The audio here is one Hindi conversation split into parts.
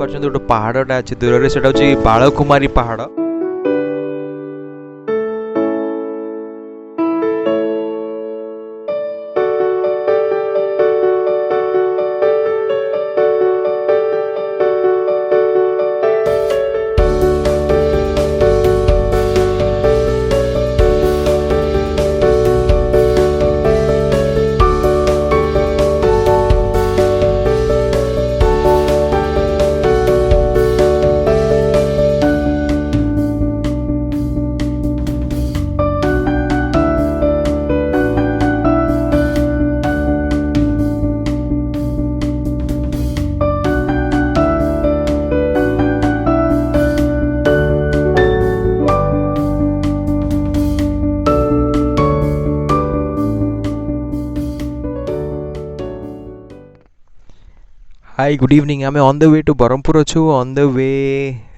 पार्छन्ति गोटे पहाड़टा अछि दूर रे सेटा अछि बालकुमारी पहाड़। Hi good evening. I'm on the way to Brahmapur अच्छु। ऑन द वे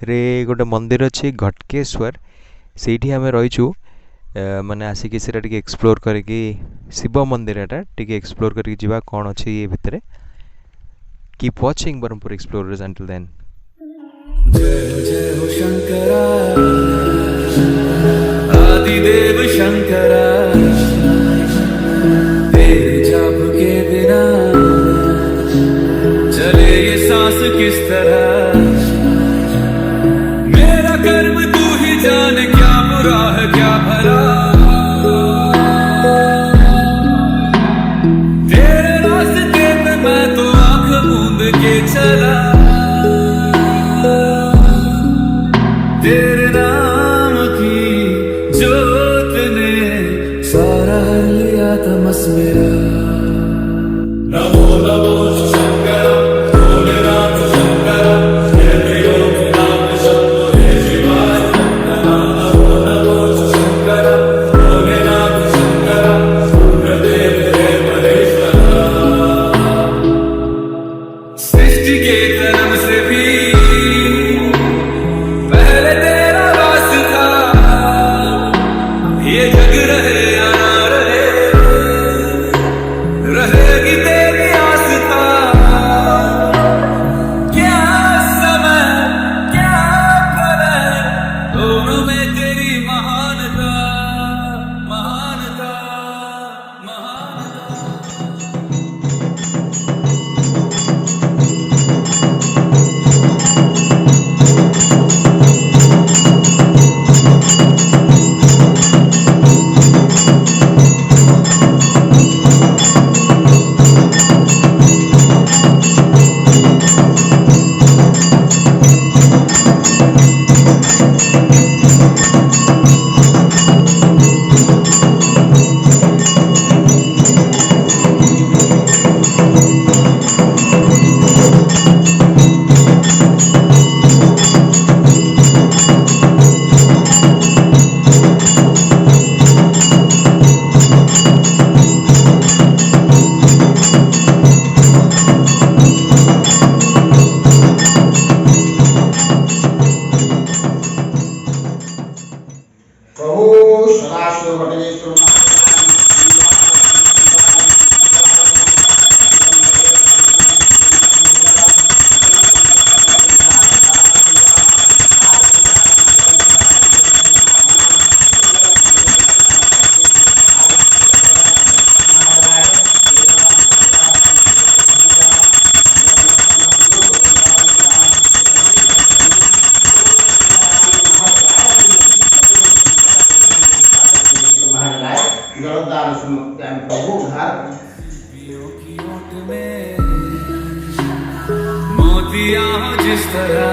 रे गोटे मंदिर अच्छे घटकेश्वर से आम रहीचु माने आसिक से एक्सप्लोर करके शिव मंदिर एटा टिके एक्सप्लोर करके जीवा कौन अच्छे ये भितर। Keep watching Brahmapur explorers until then. जय जय हो शंकरा आदिदेव शंकरा तेरे जाप के बिना चले ये सांस किस तरह। मेरा कर्म तू ही जाने क्या बुरा है क्या भला। तेरे रास्ते पे मैं तो आंख मूंद के चला। तेरे नाम की जोत ने सारा लिया तमस मेरा। नमो नमो शंकर भोलेनाथ शंकर जय त्रिलोक नाथ शंभो जय शिवाय। नमो नमो शंकर भोलेनाथ शंकर रुद्रदेव जय महेश्वर। सृष्टि के जन्म से भी पहले तेरा वास था। ये जग रहे या ना रहे रहेगी तेरी आस्था। क्या समय क्या प्रलय दोनों में तेरी महानता महानता महानता। मोतियां हो जिस तरह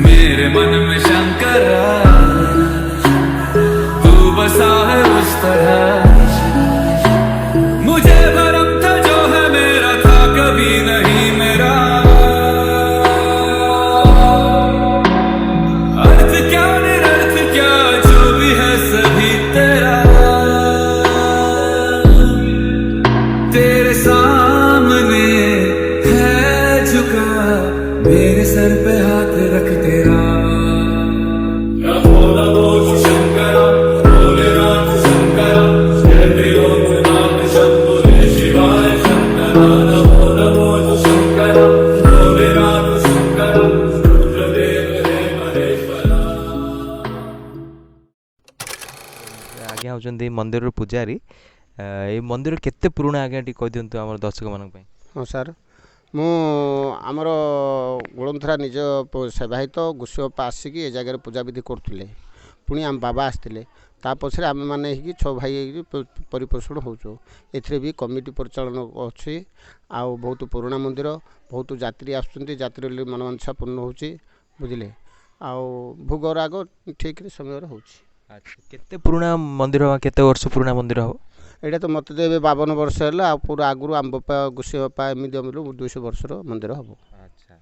मेरे मन में शंकरा तू बसा है उस तरह। मुझे भरम था जो है मेरा था कभी नहीं मेरा। अर्थ क्या निरर्थ क्या जो भी है सभी तेरा। तेरे सामने है झुका मेरे सर पे हाथ रख तेरा। नमो नमो शंकर भोलेनाथ शंकर जय त्रिलोक नाथ शंभो जय शिवाय शंकर। नमो नमो शंकर भोलेनाथ मंदिर पूजारी ये मंदिर केते पुराना आगे टी कह दियंतु हमर दर्शक मानक पई। हाँ सर मु आमर गुणंथरा निज सेवाहित गुस्सपा आसिक ए जगह पूजा विधि करुले पुणी आम बाबा आसते ता पछरे आम मैंने छः भाई परिपोषण होचु एथिरे भी कमिटी परिचालन अच्छी आउ बहुत पुराना मंदिर बहुत यात्री आसुँच यात्री मनोवांछा पूर्ण होची बुझिले आउ भोगराग ठीक समय होची। अच्छा केते पुराना मंदिर हो केते वर्ष पुराना मंदिर हो एटा तो मत तो 52 वर्ष है पूरा आगु आम बापा गुस्से बापा एमती 200 वर्षर मंदिर हम। अच्छा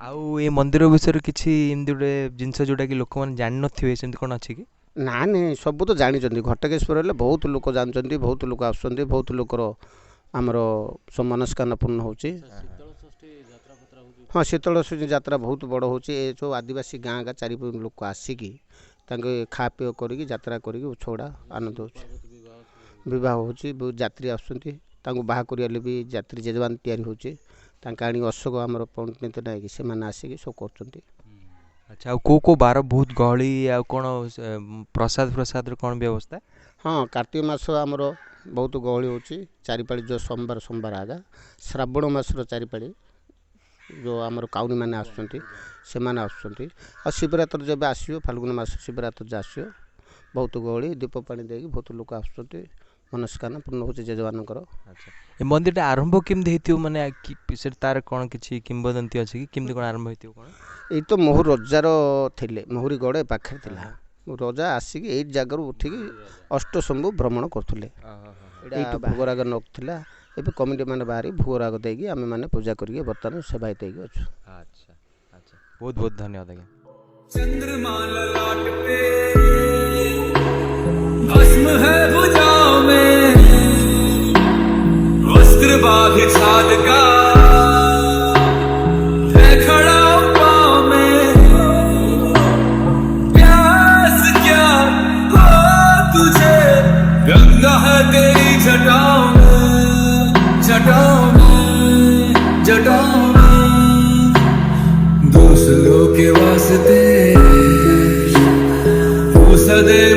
आउ ये मंदिर विषय किसी एमती गोटे जिनस जोटा कि लोक मैंने जान नथिबे सेमती कोन अछि कि ना नहीं सब तो जानी घटकेश्वर हेल्ले बहुत लोक जानते बहुत लोक आसुँच बहुत लोकर आमर मनस्कामना पूर्ण होची। हाँ शीतल यात्रा बहुत बड़ होची ए जो आदिवासी गाँ गाँ 4 लोक आसिकी खा पी करी यात्रा करी छड़ा आनंद हो विवाह होची बहुत यात्री आसुँच बाहा करिया भी यात्री जेजवान तैयारी होची आनी अशोक आमर पंडित नायक से मैंने आसिक सब कर। अच्छा को बार बहुत गहली आ कौन प्रसाद प्रसाद कौन व्यवस्था। हाँ कार्तिक मास आमर बहुत गहली होची चारिपाड़ी जो सोमवार सोमवार आगा श्रावण मासर चारिपाड़ी जो आमर काउनी मैंने आसुँच से मैंने आसुँच आ शिवरात्र जब आसो फाल्गुन मास शिवरात्र जो आसो बहुत गहली दीप पानी दे बहुत लोक आसुँच मनस्कामना पूर्ण हो जेजवानकर। अच्छा ए मंदिर आरंभ केमती हेतियो माने तार कौन किछि किंवदंती अछि कि केमती कोन आरंभ हेतियो कोन ये तो मोहर रजार थे मोहरी गड़े पाखे था रजा आसिक ये जगार उठिक अष्टशंभु भ्रमण करुले भोगराग नकला एवं कमिटी मैंने बाहरी भोगराग देगी आम मैंने पूजा करके बर्तमान सेवायत अच्छे। अच्छा अच्छा बहुत बहुत धन्यवाद आज्ञा। चंद्रमा ललाट पे भस्म है भुजाओं में वस्त्र बाघ छाल का है खड़ा पाँव में प्यास क्या हो तुझे गंगा है तेरी जटाओं में जटाओं में जटाओं में दूसरों के वास्ते तू सदैव